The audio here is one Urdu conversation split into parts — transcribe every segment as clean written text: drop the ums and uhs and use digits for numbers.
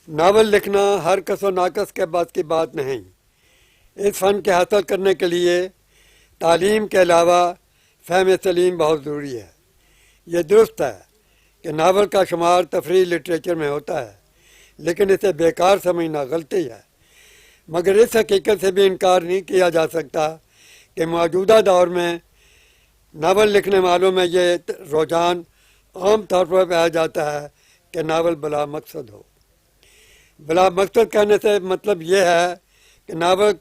ناول لکھنا ہر کس و ناقص کے بات کی بات نہیں۔ اس فن کے حاصل کرنے کے لیے تعلیم کے علاوہ فہم سلیم بہت ضروری ہے۔ یہ درست ہے کہ ناول کا شمار تفریحی لٹریچر میں ہوتا ہے، لیکن اسے بیکار سمجھنا غلطی ہے۔ مگر اس حقیقت سے بھی انکار نہیں کیا جا سکتا کہ موجودہ دور میں ناول لکھنے والوں میں یہ رجحان عام طور پر پایا جاتا ہے کہ ناول بلا مقصد ہو۔ بلا مقصد کہنے سے مطلب یہ ہے کہ ناول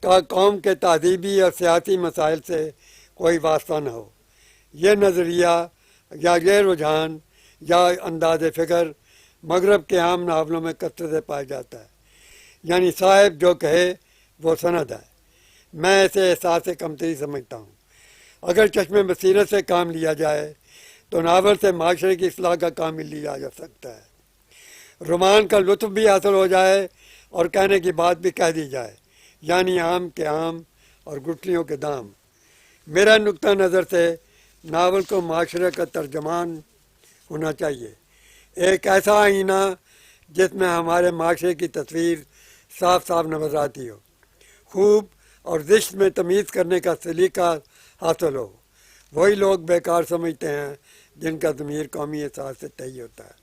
کا قوم کے تہذیبی اور سیاسی مسائل سے کوئی واسطہ نہ ہو۔ یہ نظریہ یا یہ رجحان یا انداز فکر مغرب کے عام ناولوں میں کثرت سے پایا جاتا ہے، یعنی صاحب جو کہے وہ سند ہے۔ میں اسے احساس کمتری سمجھتا ہوں۔ اگر چشم بصیرت سے کام لیا جائے تو ناول سے معاشرے کی اصلاح کا کام بھی لیا جا سکتا ہے۔ رومان کا لطف بھی حاصل ہو جائے اور کہنے کی بات بھی کہہ دی جائے، یعنی عام کے عام اور گٹھلیوں کے دام۔ میرا نقطہ نظر سے ناول کو معاشرے کا ترجمان ہونا چاہیے، ایک ایسا آئینہ جس میں ہمارے معاشرے کی تصویر صاف صاف نظر آتی ہو، خوب اور زشت میں تمیز کرنے کا سلیقہ حاصل ہو۔ وہی لوگ بیکار سمجھتے ہیں جن کا ضمیر قومی احساس سے تہی ہوتا ہے۔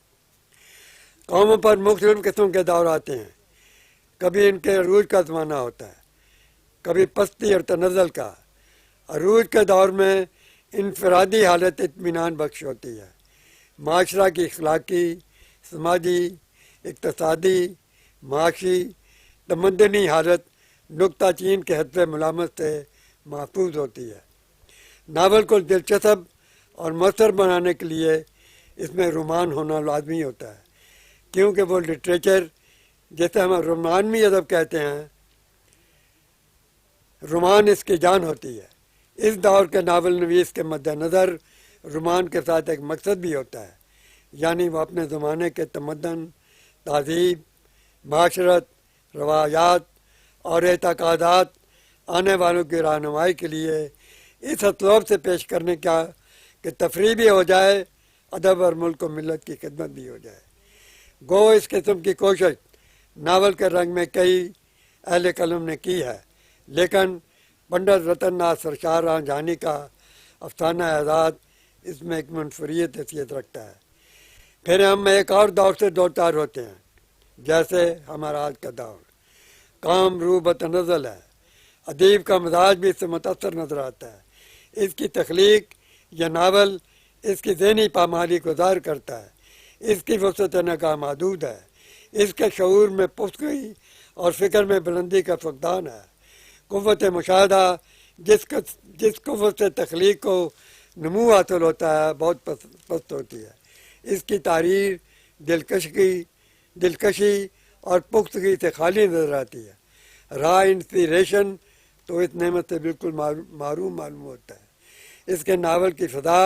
قوموں پر مختلف قسم کے دور آتے ہیں، کبھی ان کے عروج کا زمانہ ہوتا ہے، کبھی پستی اور تنزل کا۔ عروج کے دور میں انفرادی حالت اطمینان بخش ہوتی ہے، معاشرہ کی اخلاقی، سماجی، اقتصادی، معاشی، تمدنی حالت نکتہ چین کے حد ملامت سے محفوظ ہوتی ہے۔ ناول کو دلچسپ اور مؤثر بنانے کے لیے اس میں رومان ہونا لازمی ہوتا ہے، کیونکہ وہ لٹریچر جسے ہم رومانوی ادب کہتے ہیں، رومان اس کی جان ہوتی ہے۔ اس دور کے ناول نویس کے مد نظر رومان کے ساتھ ایک مقصد بھی ہوتا ہے، یعنی وہ اپنے زمانے کے تمدن، تہذیب، معاشرت، روایات اور اعتقادات آنے والوں کی رہنمائی کے لیے اس اسلوب سے پیش کرنے کا کہ تفریح بھی ہو جائے، ادب اور ملک و ملت کی خدمت بھی ہو جائے۔ گو اس قسم کی کوشش ناول کے رنگ میں کئی اہل قلم نے کی ہے، لیکن پنڈت رتن ناتھ سرشار جھانی کا افسانہ اعداد اس میں ایک منفرد حیثیت رکھتا ہے۔ پھر ہم ایک اور دور سے دو چار ہوتے ہیں، جیسے ہمارا آج کا دور۔ کام روح بتنزل ہے، ادیب کا مزاج بھی اس سے متاثر نظر آتا ہے۔ اس کی تخلیق یا ناول اس کی ذہنی پامالی کو ظاہر کرتا ہے، اس کی وسعت نگاہ محدود ہے، اس کے شعور میں پختگی اور فکر میں بلندی کا فقدان ہے۔ قوت مشاہدہ جس قوت سے تخلیق کو نمو حاصل ہوتا ہے بہت پست ہوتی ہے۔ اس کی تحریر دلکشی اور پختگی سے خالی نظر آتی ہے۔ راہ انسپیریشن تو اس نعمت سے بالکل محروم معلوم ہوتا ہے۔ اس کے ناول کی فضا،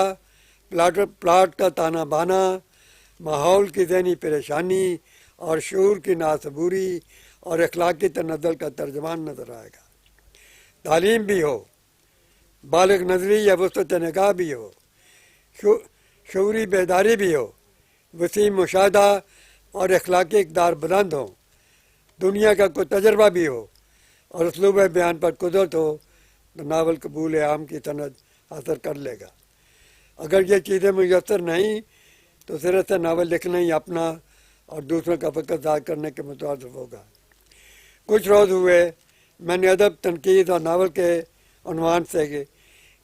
پلاٹ کا تانا بانا، ماحول کی ذہنی پریشانی اور شعور کی ناصبوری اور اخلاقی تنزل کا ترجمان نظر آئے گا۔ تعلیم بھی ہو، بالغ نظری یا وسعت نگاہ بھی ہو، شعوری بیداری بھی ہو، وسیع مشاہدہ اور اخلاقی اقدار بلند ہوں، دنیا کا کوئی تجربہ بھی ہو اور اسلوب بیان پر قدرت ہو، تو ناول قبول عام کی سند حاصل کر لے گا۔ اگر یہ چیزیں میسر نہیں تو سرے سے ناول لکھنا ہی اپنا اور دوسروں کا فقط ظاہر کرنے کے مترادف ہوگا۔ کچھ روز ہوئے میں نے ادب، تنقید اور ناول کے عنوان سے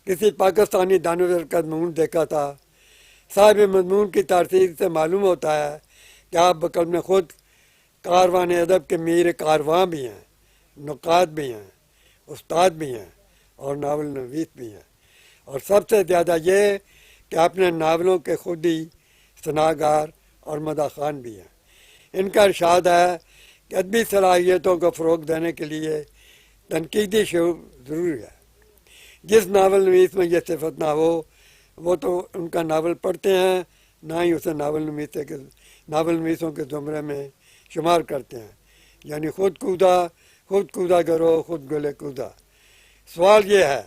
کسی پاکستانی دانشور کا مضمون دیکھا تھا۔ صاحب مضمون کی ترتیب سے معلوم ہوتا ہے کہ آپ بقلم خود کاروان ادب کے میر کارواں بھی ہیں، نقاد بھی ہیں، استاد بھی ہیں اور ناول نویس بھی ہیں، اور سب سے زیادہ یہ کہ اپنے ناولوں کے خود ہی ثناگار اور مداح خوان بھی ہیں۔ ان کا ارشاد ہے کہ ادبی صلاحیتوں کو فروغ دینے کے لیے تنقیدی شعور ضروری ہے۔ جس ناول نویس میں یہ صفت نہ ہو وہ تو ان کا ناول پڑھتے ہیں، نہ ہی اسے ناول نویسوں کے زمرے میں شمار کرتے ہیں، یعنی خود کودا کرو، خود گلے کودا۔ سوال یہ ہے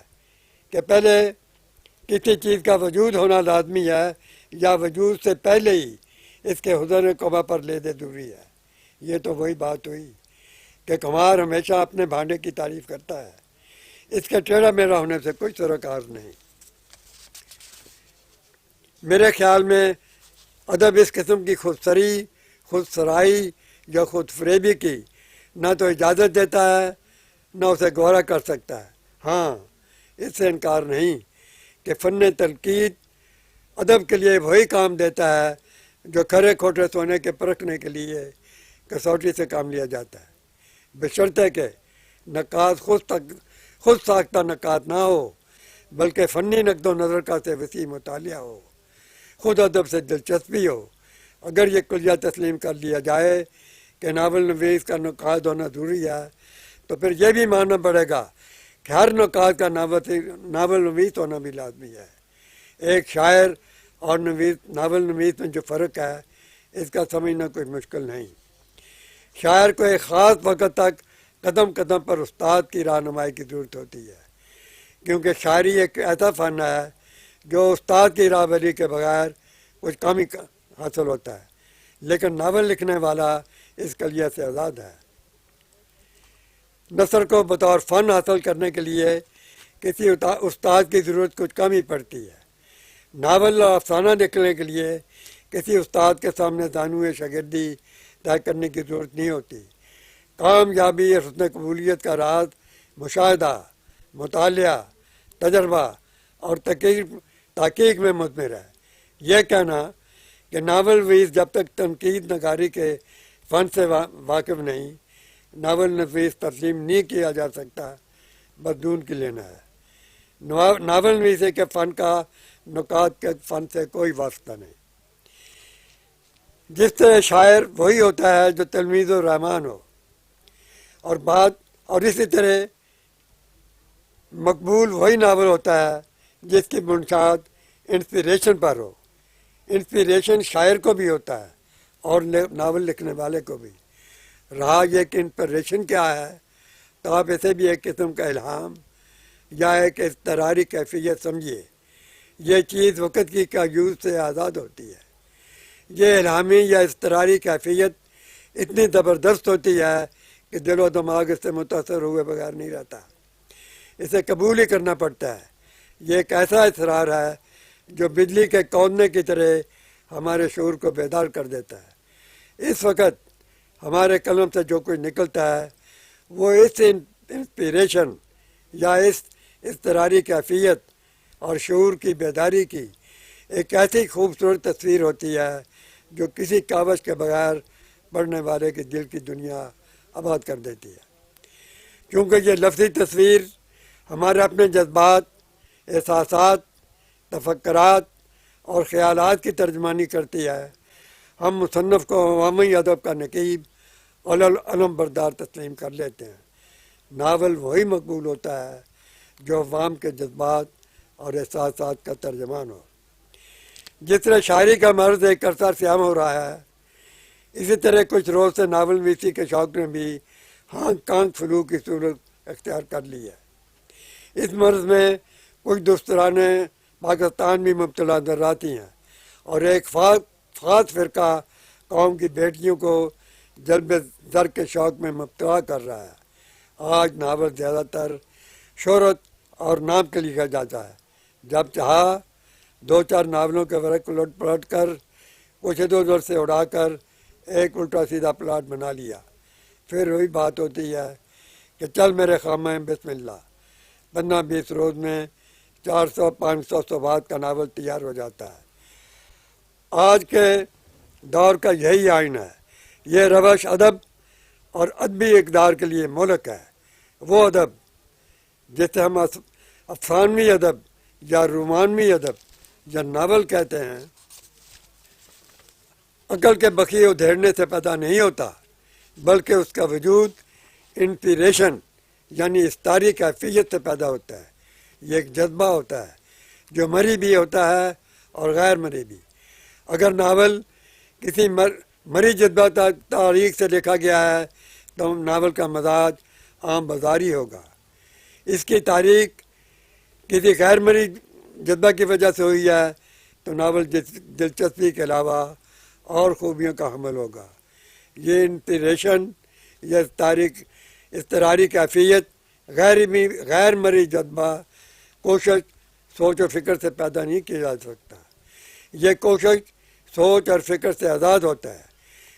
کہ پہلے کسی چیز کا وجود ہونا لازمی ہے یا وجود سے پہلے ہی اس کے حضور قبا پر لیدے ضروری ہے؟ یہ تو وہی بات ہوئی کہ کمار ہمیشہ اپنے بھانڈے کی تعریف کرتا ہے، اس کے ٹیڑھا میرا ہونے سے کوئی سروکار نہیں۔ میرے خیال میں ادب اس قسم کی خود سرائی یا خود فریبی کی نہ تو اجازت دیتا ہے نہ اسے گوارا کر سکتا ہے۔ ہاں، اس سے انکار نہیں کہ فن تنقید ادب کے لیے وہی کام دیتا ہے جو کھرے کھوٹے سونے کے پرکھنے کے لیے کسوٹی سے کام لیا جاتا ہے، بشرطے کہ نقاد خود ساختہ نقاد نہ ہو، بلکہ فنی نقد و نظر کا سے وسیع مطالعہ ہو، خود ادب سے دلچسپی ہو۔ اگر یہ کلیہ تسلیم کر لیا جائے کہ ناول نویس کا نقاد ہونا ضروری ہے، تو پھر یہ بھی ماننا پڑے گا کہ ہر نقاد کا ناول نویس ہونا بھی لازمی ہے۔ ایک شاعر اور ناول نویس میں جو فرق ہے، اس کا سمجھنا کوئی مشکل نہیں۔ شاعر کو ایک خاص وقت تک قدم قدم پر استاد کی رہنمائی کی ضرورت ہوتی ہے، کیونکہ شاعری ایک ایسا فن ہے جو استاد کی راہبری کے بغیر کچھ کم ہی حاصل ہوتا ہے، لیکن ناول لکھنے والا اس کلیہ سے آزاد ہے۔ نثر کو بطور فن حاصل کرنے کے لیے کسی استاد کی ضرورت کچھ کم ہی پڑتی ہے۔ ناول اور افسانہ لکھنے کے لیے کسی استاد کے سامنے دانوئے شاگردی طے کرنے کی ضرورت نہیں ہوتی۔ کامیابی اور حسن قبولیت کا راز مشاہدہ، مطالعہ، تجربہ اور تحقیق میں مضمر ہے۔ یہ کہنا کہ ناول نویس جب تک تنقید نگاری کے فن سے واقف نہیں، ناول نویس تسلیم نہیں کیا جا سکتا، بدون کی لینا ہے۔ ناول نویسی کے فن کا نقاد کے فن سے کوئی واسطہ نہیں۔ جس سے شاعر وہی ہوتا ہے جو تلمیذ الرحمن ہو، اور اسی طرح مقبول وہی ناول ہوتا ہے جس کی بنیاد انسپریشن پر ہو۔ انسپریشن شاعر کو بھی ہوتا ہے اور ناول لکھنے والے کو بھی۔ رہا یہ کہ انسپریشن کیا ہے، تو آپ اسے بھی ایک قسم کا الہام یا ایک اضطراری کیفیت سمجھیے۔ یہ چیز وقت کی قیود سے آزاد ہوتی ہے۔ یہ الہامی یا اضطراری کیفیت اتنی زبردست ہوتی ہے کہ دل و دماغ اس سے متاثر ہوئے بغیر نہیں رہتا، اسے قبول ہی کرنا پڑتا ہے۔ یہ ایک ایسا اصرار ہے جو بجلی کے کودنے کی طرح ہمارے شعور کو بیدار کر دیتا ہے۔ اس وقت ہمارے قلم سے جو کچھ نکلتا ہے وہ اس انسپریشن یا اس اضطراری کیفیت اور شعور کی بیداری کی ایک ایسی خوبصورت تصویر ہوتی ہے جو کسی کاوش کے بغیر پڑھنے والے کے دل کی دنیا آباد کر دیتی ہے۔ کیونکہ یہ لفظی تصویر ہمارے اپنے جذبات، احساسات، تفکرات اور خیالات کی ترجمانی کرتی ہے۔ ہم مصنف کو عوامی ادب کا نقیب اور علم بردار تسلیم کر لیتے ہیں۔ ناول وہی مقبول ہوتا ہے جو عوام کے جذبات اور احساسات کا ترجمان ہو۔ جس طرح شاعری کا مرض ایک عرصہ سیام ہو رہا ہے، اسی طرح کچھ روز سے ناول نویسی کے شوق نے بھی ہانگ کانگ فلو کی صورت اختیار کر لی ہے۔ اس مرض میں کچھ دسترانے پاکستان بھی مبتلا نظر آتی ہیں، اور ایک خاص فرقہ قوم کی بیٹیوں کو جلب زر کے شوق میں مبتلا کر رہا ہے۔ آج ناول زیادہ تر شہرت اور نام کے لکھا جاتا ہے۔ جب چاہا دو چار ناولوں کے ورق الٹ پلٹ کر کچھ ادھر ادھر سے اڑا کر ایک الٹا سیدھا پلاٹ بنا لیا۔ پھر وہی بات ہوتی ہے کہ چل میرے خامہ بسم اللہ، 15-20 روز میں 400-500 صفحات کا ناول تیار ہو جاتا ہے۔ آج کے دور کا یہی آئین ہے۔ یہ روش ادب اور ادبی اقدار کے لیے مہلک ہے۔ وہ ادب جسے ہم افسانوی ادب یا رومانوی ادب یا ناول کہتے ہیں، عقل کے بخیے ادھیڑنے سے پیدا نہیں ہوتا، بلکہ اس کا وجود انسپریشن یعنی استاری کیفیت سے پیدا ہوتا ہے۔ یہ ایک جذبہ ہوتا ہے جو مری بھی ہوتا ہے اور غیر مری بھی۔ اگر ناول کسی مری جذبہ تاریخ سے لکھا گیا ہے تو ناول کا مزاج عام بازاری ہوگا۔ اس کی تاریخ کسی غیر مری جذبہ کی وجہ سے ہوئی ہے تو ناول دلچسپی کے علاوہ اور خوبیوں کا حامل ہوگا۔ یہ انسپریشن یا اضطراری کیفیت غیر مرئی جذبہ کوشش سوچ و فکر سے پیدا نہیں کیا جا سکتا. یہ کوشش سوچ اور فکر سے آزاد ہوتا ہے.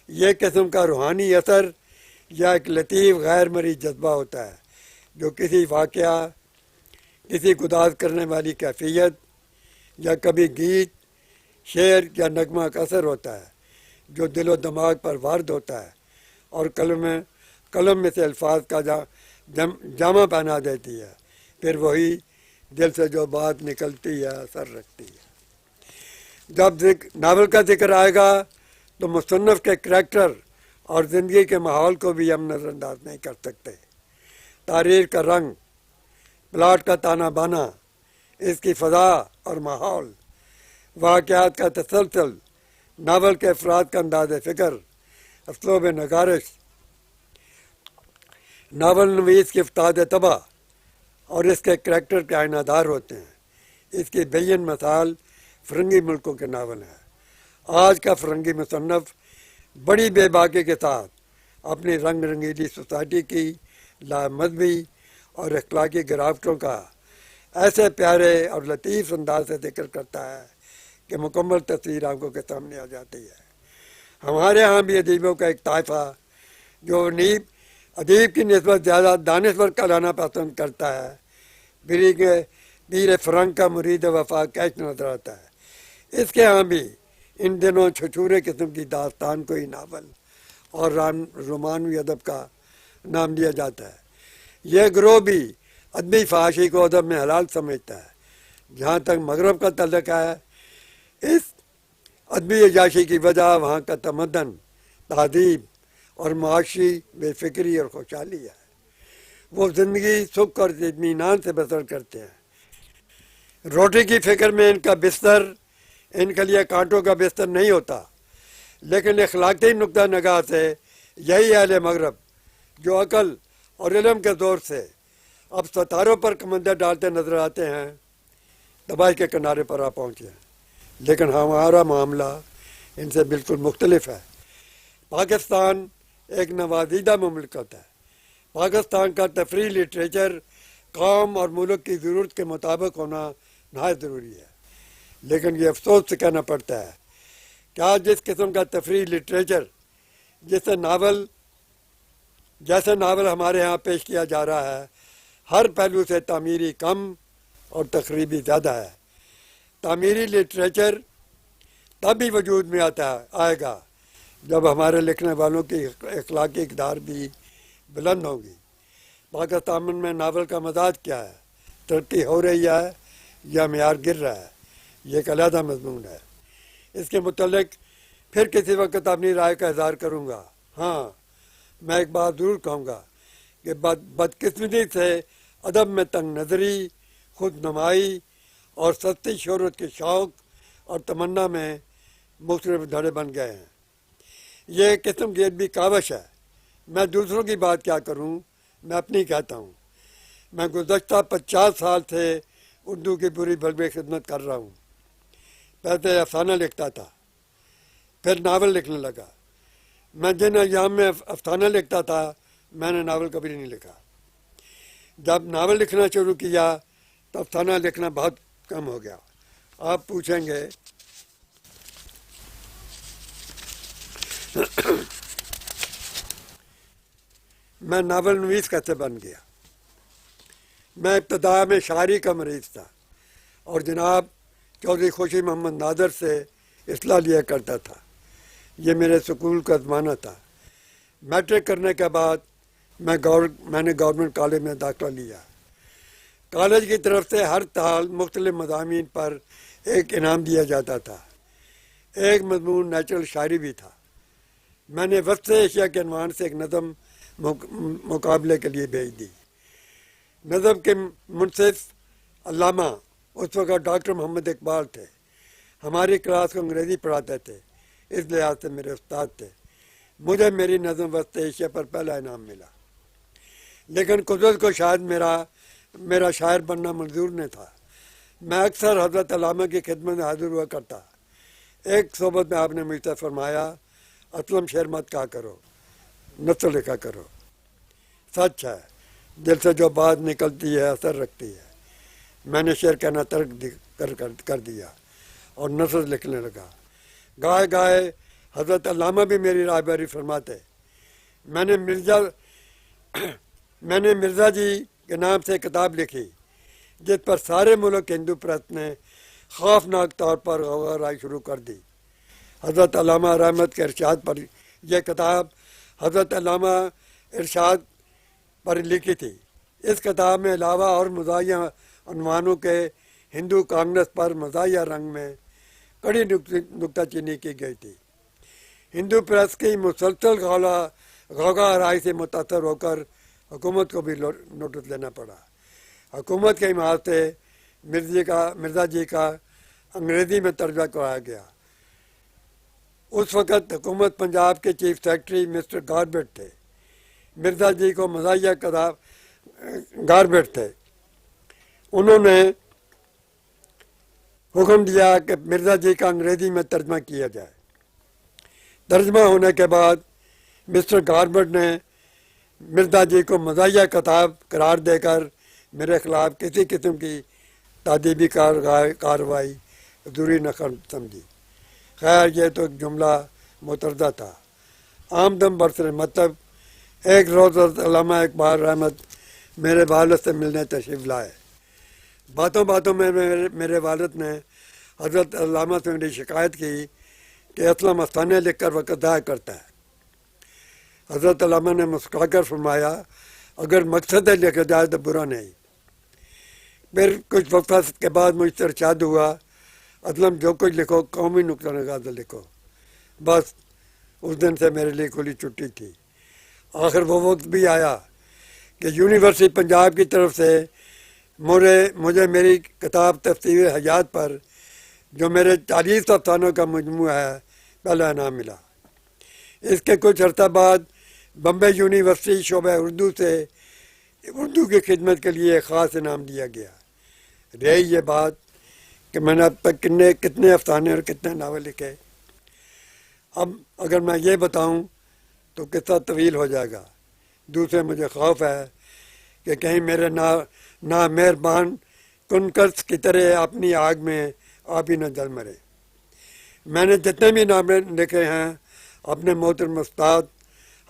یہ قسم کا روحانی اثر یا ایک لطیف غیر مرئی جذبہ ہوتا ہے جو کسی واقعہ، کسی گداز کرنے والی کیفیت یا کبھی گیت، شعر یا نغمہ کا اثر ہوتا ہے جو دل و دماغ پر وارد ہوتا ہے اور قلم میں سے الفاظ کا جامہ پہنا دیتی ہے. پھر وہی دل سے جو بات نکلتی ہے اثر رکھتی ہے. جب ناول کا ذکر آئے گا تو مصنف کے کریکٹر اور زندگی کے ماحول کو بھی ہم نظر انداز نہیں کر سکتے. تحریر کا رنگ، پلاٹ کا تانا بانا، اس کی فضا اور ماحول، واقعات کا تسلسل، ناول کے افراد کا انداز فکر، اسلوب نگارش، ناول نویس کی افتاد طبع اور اس کے کریکٹر کے آئینہ دار ہوتے ہیں. اس کی بین مثال فرنگی ملکوں کے ناول ہیں. آج کا فرنگی مصنف بڑی بے باکی کے ساتھ اپنی رنگ رنگیلی سوسائٹی کی لامذہبی اور اخلاقی گراوٹوں کا ایسے پیارے اور لطیف انداز سے ذکر کرتا ہے کہ مکمل تصویر آنکھوں کے سامنے آ جاتی ہے. ہمارے ہاں بھی ادیبوں کا ایک طائفہ جو ادیب کی نسبت زیادہ دانشور کہلانا پسند کرتا ہے، پیر فرنگ کا مرید وفا کیش نظر آتا ہے. اس کے ہاں بھی ان دنوں چھچورے قسم کی داستان کو ہی ناول اور رومانوی ادب کا نام دیا جاتا ہے. یہ گروہ بھی ادبی فحاشی کو ادب میں حلال سمجھتا ہے. جہاں تک مغرب کا تعلق ہے، اس ادبی عیاشی کی وجہ وہاں کا تمدن، تہذیب اور معاشی بے فکری اور خوشحالی ہے. وہ زندگی سکھ اور اطمینان سے بسر کرتے ہیں. روٹی کی فکر میں ان کا بستر ان کے لیے کانٹوں کا بستر نہیں ہوتا، لیکن اخلاقی نقطہ نگاہ سے یہی اہل مغرب جو عقل اور علم کے زور سے اب ستاروں پر کمندر ڈالتے نظر آتے ہیں، تباہی کے کنارے پر آ پہنچے ہیں. لیکن ہمارا معاملہ ان سے بالکل مختلف ہے. پاکستان ایک نوازیدہ مملکت ہے. پاکستان کا تفریحی لٹریچر قوم اور ملک کی ضرورت کے مطابق ہونا نہایت ضروری ہے. لیکن یہ افسوس سے کہنا پڑتا ہے کہ آج جس قسم کا تفریحی لٹریچر جیسے ناول ہمارے ہاں پیش کیا جا رہا ہے، ہر پہلو سے تعمیری کم اور تخریبی زیادہ ہے. تعمیری لٹریچر تب ہی وجود میں آئے گا جب ہمارے لکھنے والوں کی اخلاقی اقدار بھی بلند ہوگی. پاکستان میں ناول کا مزاج کیا ہے؟ ترقی ہو رہی ہے یا معیار گر رہا ہے؟ یہ ایک علیحدہ مضمون ہے. اس کے متعلق پھر کسی وقت اپنی رائے کا اظہار کروں گا. ہاں، میں ایک بات ضرور کہوں گا کہ بدقسمتی سے ادب میں تنگ نظری، خود نمائی اور سستی شہرت کے شوق اور تمنا میں مختلف دھڑے بن گئے ہیں. یہ ایک قسم کی ادبی کاوش ہے. میں دوسروں کی بات کیا کروں، میں اپنی کہتا ہوں. میں گزشتہ 50 سال سے اردو کی پوری بلبے خدمت کر رہا ہوں. پہلے افسانہ لکھتا تھا، پھر ناول لکھنے لگا. میں جن ایام میں افسانہ لکھتا تھا میں نے ناول کبھی نہیں لکھا. جب ناول لکھنا شروع کیا تو افسانہ لکھنا بہت کم ہو گیا. آپ پوچھیں گے میں ناول نویس کیسے بن گیا؟ میں ابتدا میں شاعری کا مریض تھا اور جناب چودھری خوشی محمد نادر سے اصلاح لیا کرتا تھا. یہ میرے سکول کا زمانہ تھا. میٹرک کرنے کے بعد میں نے گورنمنٹ کالج میں داخلہ لیا. کالج کی طرف سے ہر سال مختلف مضامین پر ایک انعام دیا جاتا تھا. ایک مضمون نیچرل شاعری بھی تھا. میں نے وسط ایشیا کے عنوان سے ایک نظم مقابلے کے لیے بھیج دی. نظم کے منصف علامہ اس وقت ڈاکٹر محمد اقبال تھے. ہماری کلاس کو انگریزی پڑھاتے تھے، اس لحاظ سے میرے استاد تھے. مجھے میری نظم وسط ایشیا پر پہلا انعام ملا. لیکن قدرت کو شاید میرا شاعر بننا منظور نہیں تھا. میں اکثر حضرت علامہ کی خدمت میں حاضر ہوا کرتا. ایک صحبت میں آپ نے مجھ سے فرمایا، اسلم شعر مت کہا کرو، نثر لکھا کرو۔ سچ ہے، دل سے جو بات نکلتی ہے اثر رکھتی ہے۔ میں نے شعر کہنا کر دیا اور نثر لکھنے لگا۔ گائے گائے حضرت علامہ بھی میری رہبری فرماتے۔ میں نے مرزا جی کے نام سے کتاب لکھی جس پر سارے ملک ہندو پرست نے خوفناک طور پر غوغارائی شروع کر دی۔ حضرت علامہ رحمت کے ارشاد پر یہ کتاب حضرت علامہ ارشاد پر لکھی تھی۔ اس کتاب میں علاوہ اور مزاحیہ عنوانوں کے ہندو کانگریس پر مزاحیہ رنگ میں کڑی نکتہ چینی کی گئی تھی۔ ہندو پریس کی مسلسل غوغا آرائی سے متاثر ہو کر حکومت کو بھی نوٹس لینا پڑا۔ حکومت کے لحاظ سے مرزا جی کا انگریزی میں ترجمہ کرایا گیا۔ اس وقت حکومت پنجاب کے چیف سیکرٹری مسٹر گاربٹ تھے۔ مرزا جی کو مزاحیہ کتاب گاربٹ تھے۔ انہوں نے حکم دیا کہ مرزا جی کا انگریزی میں ترجمہ کیا جائے۔ ترجمہ ہونے کے بعد مسٹر گاربٹ نے مرزا جی کو مزاحیہ کتاب قرار دے کر میرے خلاف کسی قسم کی تادیبی کارروائی ضروری نہ سمجھی۔ خیر یہ تو ایک جملہ مترجہ تھا۔ آمدم برسر مطلب ایک روز علامہ اقبال رحمت میرے والد سے ملنے تشریف لائے۔ باتوں باتوں میں میرے والد نے حضرت علامہ سے میری شکایت کی کہ اسلم افسانے لکھ کر وقت ضائع کرتا ہے۔ حضرت علامہ نے مسکرا کر فرمایا اگر مقصد ہے لکھا جائے تو برا نہیں۔ پھر کچھ وقت کے بعد مجھ سے ارشاد ہوا اسلم جو کچھ لکھو قومی نقطہ نگاہ سے لکھو۔ بس اس دن سے میرے لیے کھلی چھٹی تھی۔ آخر وہ وقت بھی آیا کہ یونیورسٹی پنجاب کی طرف سے مجھے میری کتاب تفسیر حیات پر جو میرے 40 افسانوں کا مجموعہ ہے پہلا انعام ملا۔ اس کے کچھ عرصہ بعد بمبے یونیورسٹی شعبہ اردو سے اردو کی خدمت کے لیے ایک خاص انعام دیا گیا۔ رہی یہ بات کہ میں نے اب تک کتنے افسانے اور کتنے ناول لکھے۔ اب اگر میں یہ بتاؤں تو قصہ طویل ہو جائے گا۔ دوسرے مجھے خوف ہے کہ کہیں میرے نامہربان کنکرس کی طرح اپنی آگ میں آپ ہی نہ جل مرے۔ میں نے جتنے بھی ناول لکھے ہیں اپنے محترم استاد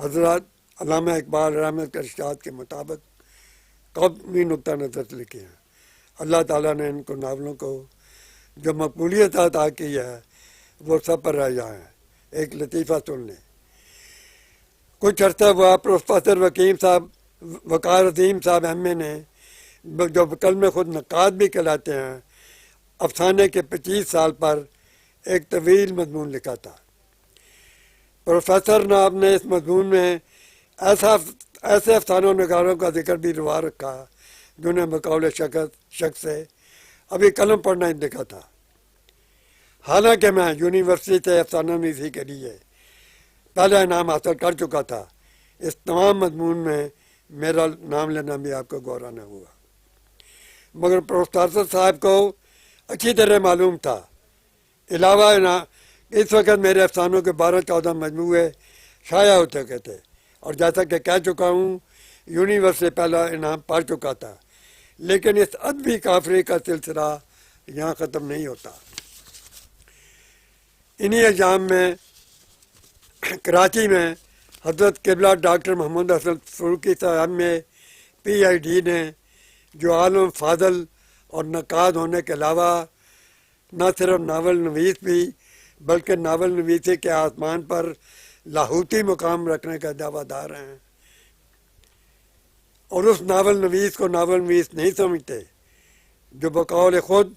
حضرت علامہ اقبال رحمت کے ارشاد کے مطابق قومی نقطہ نظر سے لکھے ہیں۔ اللہ تعالیٰ نے ان کو ناولوں کو جو مقبولیت عطا کی ہے وہ سب پر رہ جائیں۔ ایک لطیفہ سن لیں۔ کچھ عرصہ ہوا پروفیسر وقار عظیم صاحب ایم اے نے جو کلمہ خود نقاد بھی کہلاتے ہیں افسانے کے 25 سال پر ایک طویل مضمون لکھا تھا۔ پروفیسر ناب نے اس مضمون میں ایسے افسانوں نگاروں کا ذکر بھی روا رکھا جنہیں بقول شخص سے ابھی قلم پڑھنا ہی لکھا تھا۔ حالانکہ میں یونیورسٹی سے افسانہ نویسی کے لیے پہلا انعام حاصل کر چکا تھا، اس تمام مضمون میں میرا نام لینا بھی آپ کو گوارا نہ ہوا۔ مگر پروفیسر صاحب کو اچھی طرح معلوم تھا۔ علاوہ اس وقت میرے افسانوں کے 12-14 مجموعے شائع ہو چکے تھے اور جیسا کہ کہہ چکا ہوں یونیورسٹی پہلا انعام پا چکا تھا، لیکن اس ادبی کافری کا سلسلہ یہاں ختم نہیں ہوتا۔ انہی ایام میں کراچی میں حضرت قبلہ ڈاکٹر محمد حسن فاروقی صاحب میں PhD نے جو عالم فاضل اور نقاد ہونے کے علاوہ نہ صرف ناول نویس بھی بلکہ ناول نویسی کے آسمان پر لاہوتی مقام رکھنے کا دعویٰ دار ہیں، اور اس ناول نویس کو ناول نویس نہیں سمجھتے جو بقول خود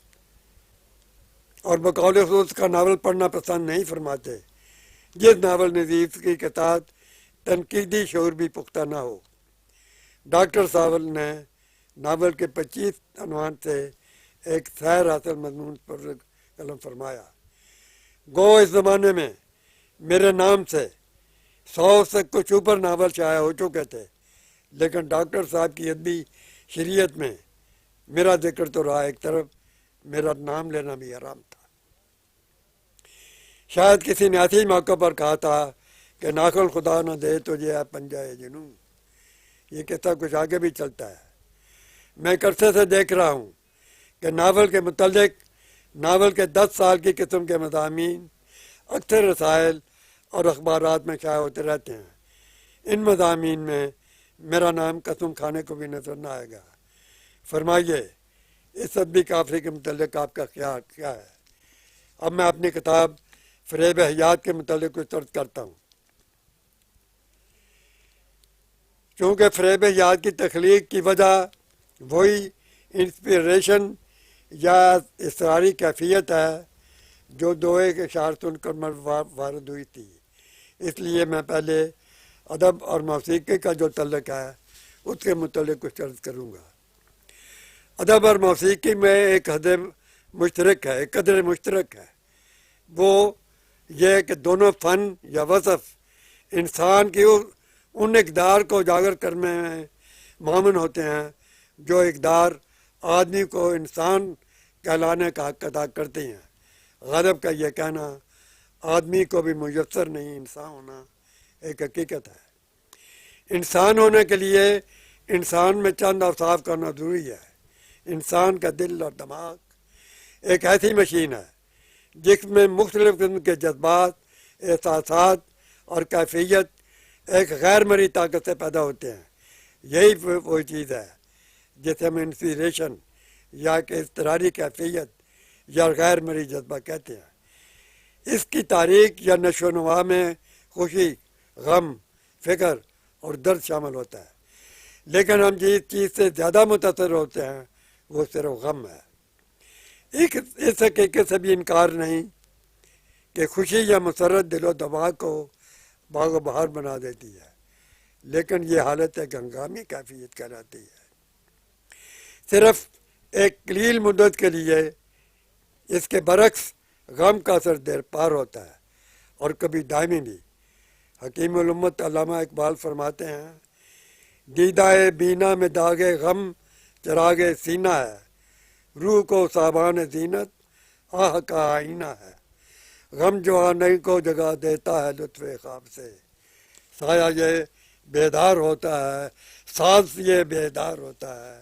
اس کا ناول پڑھنا پسند نہیں فرماتے، جس ناول نویس کی کے ساتھ تنقیدی شعور بھی پختہ نہ ہو۔ ڈاکٹر صاحب نے ناول کے 25 عنوان سے ایک سیر حاصل مضمون پر قلم فرمایا۔ گو اس زمانے میں میرے نام سے 100 سے کچھ اوپر ناول شائع ہو چکے تھے، لیکن ڈاکٹر صاحب کی ادبی شریعت میں میرا ذکر تو رہا، ایک طرف میرا نام لینا بھی حرام تھا۔ شاید کسی نے ایسے موقع پر کہا تھا کہ ناخن خدا نہ دے تجھے ہے پنجہ جنوں. یہ قصہ کچھ آگے بھی چلتا ہے. میں عرصے سے دیکھ رہا ہوں کہ ناول کے متعلق ناول کے 10 سال کی قسم کے مضامین اکثر رسائل اور اخبارات میں شائع ہوتے رہتے ہیں. ان مضامین میں میرا نام قسم کھانے کو بھی نظر نہ آئے گا. فرمائیے اس ادبی قافلے کے متعلق آپ کا خیال کیا ہے؟ اب میں اپنی کتاب فریب حیات کے متعلق کچھ عرض کرتا ہوں. چونکہ فریب حیات کی تخلیق کی وجہ وہی انسپریشن یا اضطراری کیفیت ہے جو دوئے کے اشعار سن کر وارد ہوئی تھی. اس لیے میں پہلے ادب اور موسیقی کا جو تعلق ہے اس کے متعلق کچھ عرض کروں گا. ادب اور موسیقی میں ایک حد مشترک ہے، ایک قدر مشترک ہے. وہ یہ کہ دونوں فن یا وصف انسان کی ان اقدار کو اجاگر کرنے میں معاون ہوتے ہیں جو اقدار آدمی کو انسان کہلانے کا حق ادا کرتے ہیں. غالب کا یہ کہنا آدمی کو بھی میسر نہیں انسان ہونا ایک حقیقت ہے. انسان ہونے کے لیے انسان میں چند اوصاف کرنا ضروری ہے. انسان کا دل اور دماغ ایک ایسی مشین ہے جس میں مختلف قسم کے جذبات، احساسات اور کیفیت ایک غیر مرئی طاقت سے پیدا ہوتے ہیں. یہی وہ چیز ہے جسے ہم انسپریشن یا کہ اضطراری کیفیت یا غیر مرئی جذبہ کہتے ہیں. اس کی تاریخ یا نشو و نما میں خوشی، غم، فکر اور درد شامل ہوتا ہے. لیکن ہم جس چیز سے زیادہ متاثر ہوتے ہیں وہ صرف غم ہے. اس حقیقت سے بھی انکار نہیں کہ خوشی یا مسرت دل و دماغ کو باغ و بہار بنا دیتی ہے، لیکن یہ حالت ایک ہنگامی کیفیت کہلاتی ہے. صرف ایک قلیل مدت کے لیے. اس کے برعکس غم کا اثر دیر پار ہوتا ہے اور کبھی دائمی بھی. حکیم الامت علامہ اقبال فرماتے ہیں، دیدہ بینا میں داغ غم چراغ سینہ ہے، روح کو سامان زینت آہ کا آئینہ ہے. غم جو آنے کو جگہ دیتا ہے لطف خواب سے، سایہ یہ بیدار ہوتا ہے، ساز یہ بیدار ہوتا ہے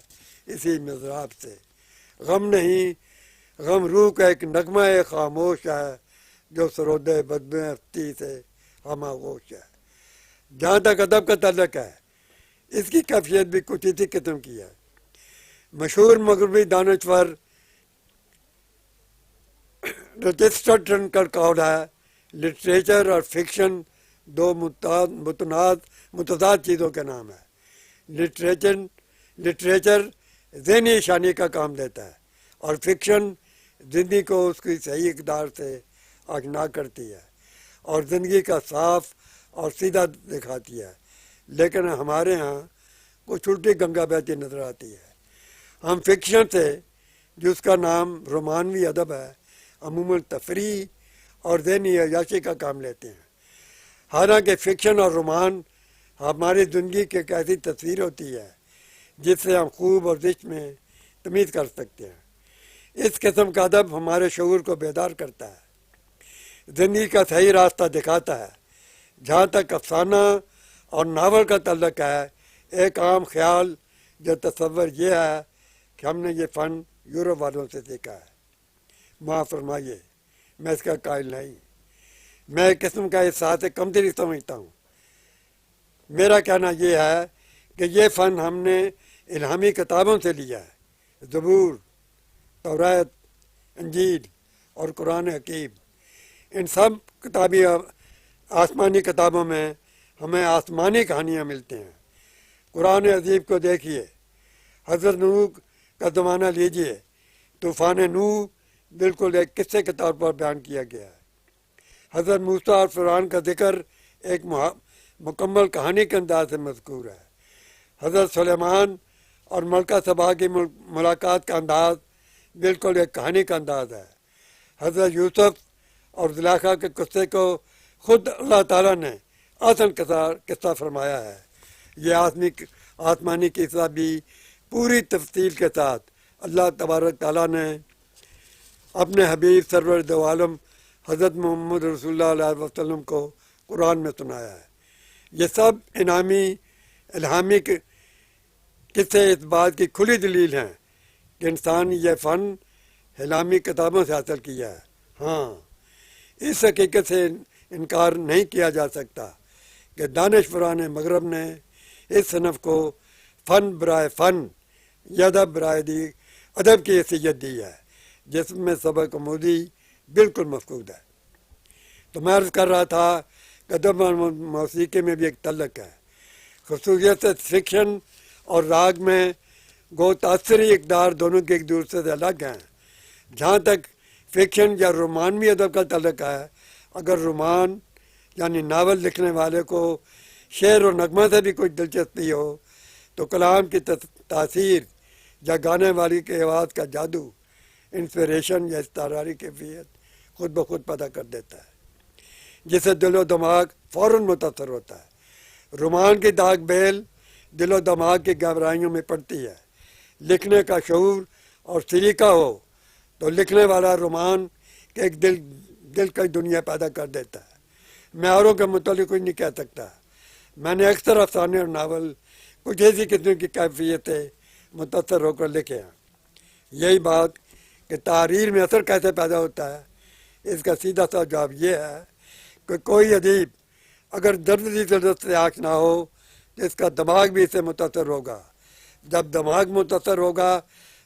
اسی مضراب سے. غم نہیں، غم روح کا ایک نغمہ خاموش ہے جو سرود بدم ہستی سے ہم آغوش ہے. جہاں تک ادب کا تعلق ہے اس کی کیفیت بھی کچھ اسی قسم کی ہے. مشہور مغربی دانشور رچسٹرٹن کا قول ہے، لٹریچر اور فکشن دو متضاد چیزوں کے نام ہے. لٹریچر ذہنی نشانی کا کام دیتا ہے اور فکشن زندگی کو اس کی صحیح اقدار سے آشنا کرتی ہے اور زندگی کا صاف اور سیدھا دکھاتی ہے. لیکن ہمارے ہاں کچھ الٹی گنگا بہتی نظر آتی ہے. ہم فکشن سے، جس کا نام رومانوی ادب ہے، عموماً تفریح اور ذہنی عیاشی کا کام لیتے ہیں. حالانکہ فکشن اور رومان ہماری زندگی کی ایک ایسی تصویر ہوتی ہے جس سے ہم خوب اور زشت میں تمیز کر سکتے ہیں. اس قسم کا ادب ہمارے شعور کو بیدار کرتا ہے، زندگی کا صحیح راستہ دکھاتا ہے. جہاں تک افسانہ اور ناول کا تعلق ہے، ایک عام خیال جو تصور یہ ہے کہ ہم نے یہ فن یورپ والوں سے سیکھا ہے. معاف فرمائیے، میں اس کا قائل نہیں. میں ایک قسم کا احساس کمتری سمجھتا ہوں. میرا کہنا یہ ہے کہ یہ فن ہم نے الہامی کتابوں سے لیا ہے. زبور، توریت، انجیل اور قرآن حکیم، ان سب کتابی آسمانی کتابوں میں ہمیں آسمانی کہانیاں ملتی ہیں. قرآن عظیم کو دیکھیے، حضرت نوح کا زمانہ لیجیے. طوفان نوح بالکل ایک قصے کے طور پر بیان کیا گیا ہے. حضرت موسیٰ اور فرعون کا ذکر ایک مکمل کہانی کے انداز سے مذکور ہے. حضرت سلیمان اور ملکہ سبا کی ملاقات کا انداز بالکل ایک کہانی کا انداز ہے. حضرت یوسف اور زلیخا کے قصے کو خود اللہ تعالیٰ نے آسن قصہ فرمایا ہے. یہ آسمانی قصہ بھی پوری تفصیل کے ساتھ اللہ تبارک تعالیٰ نے اپنے حبیب سرور دو عالم حضرت محمد رسول اللہ علیہ وسلم کو قرآن میں سنایا ہے۔ یہ سب الہامی قصے اس بات کی کھلی دلیل ہیں کہ انسان یہ فن الہامی کتابوں سے حاصل کیا ہے۔ ہاں، اس حقیقت سے انکار نہیں کیا جا سکتا کہ دانشوران مغرب نے اس صنف کو فن برائے فن یا ادب برائے ادب کی حیثیت دی ہے، جس میں سبق آموزی بالکل مفقود ہے۔ تو میں عرض کر رہا تھا کہ ادب اور موسیقی میں بھی ایک تعلق ہے، خصوصیت سے فکشن اور راگ میں گو تاثری اقدار دونوں کے ایک دوسرے سے الگ ہیں۔ جہاں تک فکشن یا رومانوی ادب کا تعلق ہے، اگر رومان یعنی ناول لکھنے والے کو شعر و نغمہ سے بھی کچھ دلچسپی ہو تو کلام کی تاثیر یا گانے والی کی آواز کا جادو انسپریشن یا استعاراری کیفیت خود بخود پیدا کر دیتا ہے، جسے دل و دماغ فوراً متاثر ہوتا ہے۔ رومان کی داغ بیل دل و دماغ کی گہرائیوں میں پڑتی ہے۔ لکھنے کا شعور اور سلیقہ ہو تو لکھنے والا رومان کے ایک دل کی دنیا پیدا کر دیتا ہے۔ میں اوروں کے متعلق کچھ نہیں کہہ سکتا، میں نے اکثر افسانے اور ناول کچھ ایسی قسم کی کیفیت سے متاثر ہو کر لکھے ہیں۔ یہی بات کہ تحریر میں اثر کیسے پیدا ہوتا ہے، اس کا سیدھا سا جواب یہ ہے کہ کوئی ادیب اگر درد سے آشنا ہو تو اس کا دماغ بھی اس سے متاثر ہوگا۔ جب دماغ متاثر ہوگا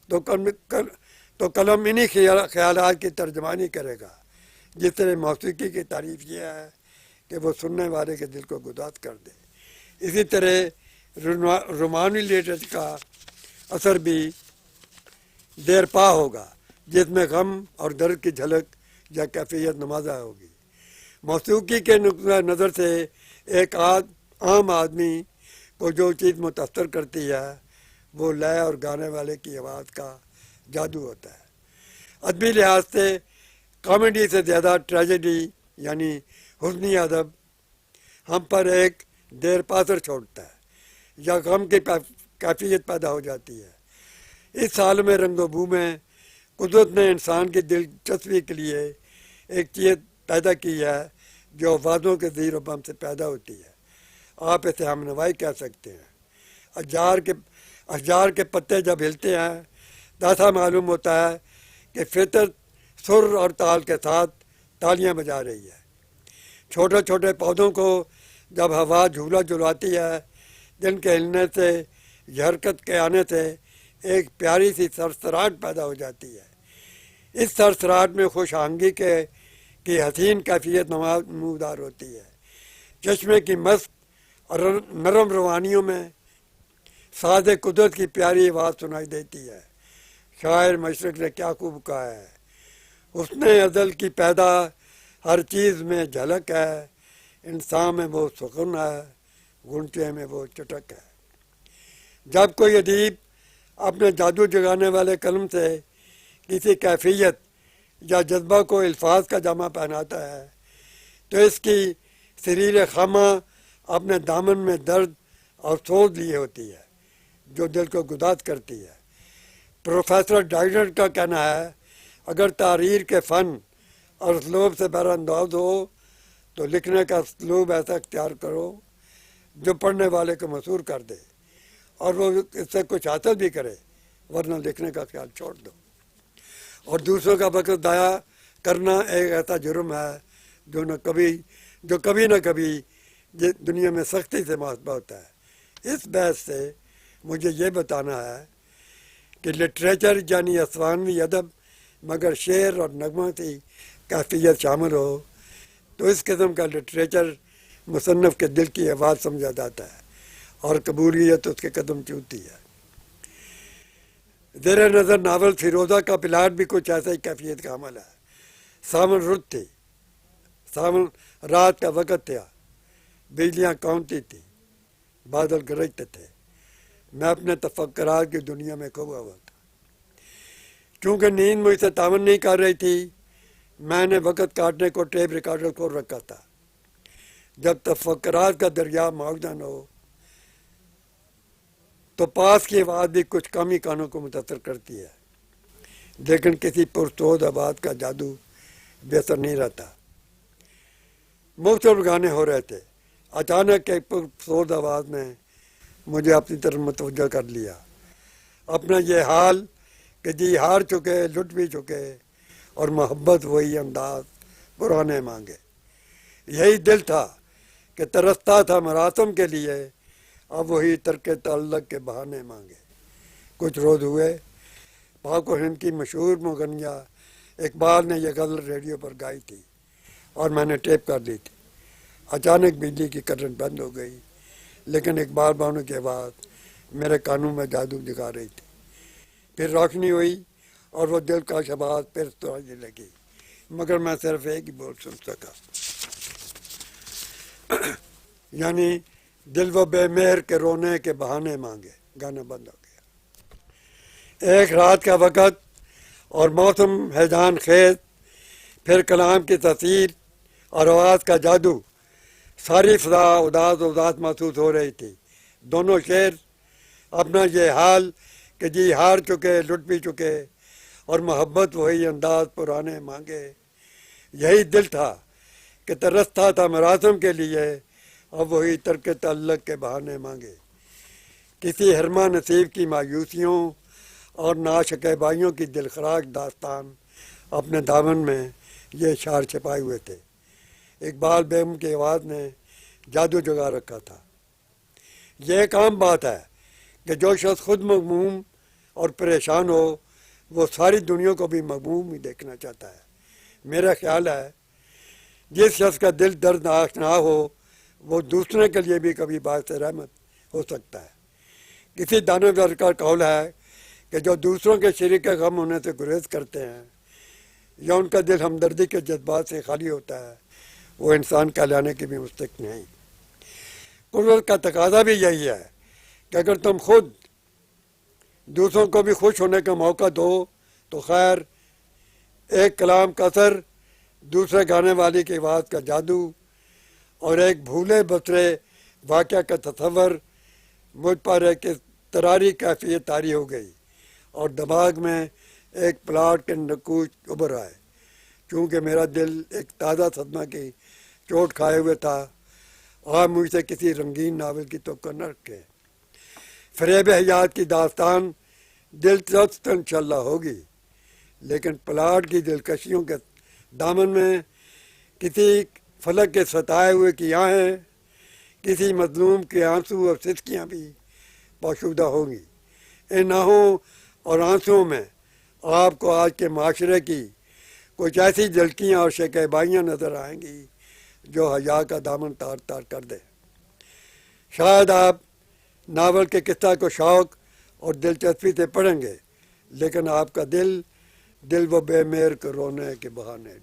تو قلم انہی خیالات کی ترجمانی کرے گا، جس طرح موسیقی کی تعریف یہ ہے کہ وہ سننے والے کے دل کو گداز کر دے۔ اسی طرح رومانوی لٹریچر کا اثر بھی دیر پا ہوگا، جس میں غم اور درد کی جھلک یا کیفیت نمایاں ہوگی۔ موسیقی کے نقطۂ نظر سے ایک عام آدمی کو جو چیز متاثر کرتی ہے وہ لے اور گانے والے کی آواز کا جادو ہوتا ہے۔ ادبی لحاظ سے کامیڈی سے زیادہ ٹریجڈی یعنی حزنی ادب ہم پر ایک دیر پاثر چھوڑتا ہے یا غم کی کیفیت پیدا ہو جاتی ہے۔ اس عالم رنگ و بو میں قدرت نے انسان کی دلچسپی کے لیے ایک چیز پیدا کی ہے جو آوازوں کے زیر و بم سے پیدا ہوتی ہے۔ آپ اسے ہم نوائی کہہ سکتے ہیں۔ اشجار کے پتے جب ہلتے ہیں تو ایسا معلوم ہوتا ہے کہ فطرت سر اور تال کے ساتھ تالیاں بجا رہی ہے۔ چھوٹے چھوٹے پودوں کو جب ہوا جھولا جھلاتی ہے، جن کے ہلنے سے حرکت کے آنے سے ایک پیاری سی سرسراہٹ پیدا ہو جاتی ہے۔ اس سرسراہٹ میں خوش آہنگی کی حسین کیفیت نمودار ہوتی ہے۔ چشمے کی مست اور نرم روانیوں میں ساز قدرت کی پیاری آواز سنائی دیتی ہے۔ شاعر مشرق نے کیا خوب کہا ہے، حسن ازل کی پیدا ہر چیز میں جھلک ہے، انسان میں وہ سکون ہے، غنچے میں وہ چٹک ہے۔ جب کوئی ادیب اپنے جادو جگانے والے قلم سے کسی کیفیت یا جذبہ کو الفاظ کا جامہ پہناتا ہے تو اس کی سریر خامہ اپنے دامن میں درد اور سوز لیے ہوتی ہے جو دل کو گداز کرتی ہے۔ پروفیسر ڈائیڈر کا کہنا ہے، اگر تحریر کے فن اور اسلوب سے بہر انداز ہو تو لکھنے کا اسلوب ایسا اختیار کرو جو پڑھنے والے کو مسحور کر دے اور وہ اس سے کچھ حاصل بھی کرے، ورنہ لکھنے کا خیال چھوڑ دو۔ اور دوسروں کا وقت ضائع کرنا ایک ایسا جرم ہے جو کبھی نہ کبھی دنیا میں سختی سے محاسبہ ہوتا ہے۔ اس بحث سے مجھے یہ بتانا ہے کہ لٹریچر یعنی افسانوی ادب مگر شعر اور نغمہ کی کیفیت شامل ہو تو اس قسم کا لٹریچر مصنف کے دل کی آواز سمجھا جاتا ہے اور قبولیت اس کے قدم چومتی ہے۔ زیر نظر ناول فیروزہ کا پلاٹ بھی کچھ ایسا ہی کیفیت کا عمل ہے۔ ساون رت تھی، ساون رات کا وقت تھا، بجلیاں کونتی تھی، بادل گرجتے تھے، میں اپنے تفکرات کی دنیا میں کھویا ہوا تھا۔ چونکہ نیند مجھ سے تعاون نہیں کر رہی تھی، میں نے وقت کاٹنے کو ٹیپ ریکارڈر کھول رکھا تھا۔ جب تفکرات کا دریا معاوضہ ہو تو پاس کی آواز بھی کچھ کم ہی کانوں کو متاثر کرتی ہے، لیکن کسی پرسوز آواز کا جادو بے اثر نہیں رہتا۔ مختلف گانے ہو رہے تھے، اچانک ایک پرسوز آواز نے مجھے اپنی طرف متوجہ کر لیا۔ اپنا یہ حال کہ جی ہار چکے، لٹ بھی چکے، اور محبت وہی انداز پرانے مانگے۔ یہی دل تھا کہ ترستا تھا مراسم کے لیے، اب وہی ترک تعلق کے بہانے مانگے۔ کچھ روز ہوئے، پاک و ہند کی مشہور مغنیہ اقبال نے یہ غزل ریڈیو پر گائی تھی اور میں نے ٹیپ کر لی تھی۔ اچانک بجلی کی کرنٹ بند ہو گئی، لیکن اقبال بانو کی آواز میرے کانوں میں جادو دکھا رہی تھی۔ پھر روشنی ہوئی اور وہ دل کا شباز پھر سنانے لگی، مگر میں صرف ایک ہی بول سن سکا، یعنی دل و بے مہر کے رونے کے بہانے مانگے۔ گانا بند ہو گیا۔ ایک رات کا وقت اور موسم ہیجان خیز، پھر کلام کی تاثیر اور آواز کا جادو، ساری فضا اداس محسوس ہو رہی تھی۔ دونوں شعر اپنا یہ حال کہ جی ہار چکے، لٹ بھی چکے، اور محبت وہی انداز پرانے مانگے۔ یہی دل تھا کہ ترستا تھا مراسم کے لیے، اب وہی ترک تعلق کے بہانے مانگے۔ کسی حرمہ نصیب کی مایوسیوں اور ناشکیبائیوں کی دلخراش داستان اپنے دامن میں یہ اشعار چھپائے ہوئے تھے۔ اقبال بیگم کی آواز نے جادو جگا رکھا تھا۔ یہ ایک عام بات ہے کہ جو شخص خود مغموم اور پریشان ہو وہ ساری دنیا کو بھی مغموم ہی دیکھنا چاہتا ہے۔ میرا خیال ہے جس شخص کا دل دردناک نہ ہو وہ دوسرے کے لیے بھی کبھی باعث رحمت ہو سکتا ہے۔ کسی دانشور کا قول ہے کہ جو دوسروں کے شریک غم ہونے سے گریز کرتے ہیں یا ان کا دل ہمدردی کے جذبات سے خالی ہوتا ہے وہ انسان کہلانے کی بھی مستحق نہیں۔ قدرت کا تقاضا بھی یہی ہے کہ اگر تم خود دوسروں کو بھی خوش ہونے کا موقع دو تو خیر، ایک کلام کا اثر، دوسرے گانے والی کی آواز کا جادو، اور ایک بھولے بسرے واقعہ کا تصور مجھ پر ایک اضطراری کیفیت طاری ہو گئی اور دماغ میں ایک پلاٹ کے نقوش ابھر آئے۔ چونکہ میرا دل ایک تازہ صدمہ کی چوٹ کھائے ہوئے تھا، آپ مجھ سے کسی رنگین ناول کی توقع نہ رکھیں۔ فریب حیات کی داستان دلچسپ انشاءاللہ ہوگی، لیکن پلاٹ کی دلکشیوں کے دامن میں کسی فلک کے ستائے ہوئے کی آہیں، کسی مظلوم کے آنسو اور سسکیاں بھی پوشیدہ ہوں گی۔ ان آہوں اور آنسوؤں میں آپ کو آج کے معاشرے کی کچھ ایسی جھلکیاں اور شکیبائیاں نظر آئیں گی جو حیا کا دامن تار تار کر دے۔ شاید آپ ناول کے قصہ کو شوق اور دلچسپی سے پڑھیں گے، لیکن آپ کا دل و بے مہر کے رونے کے بہانے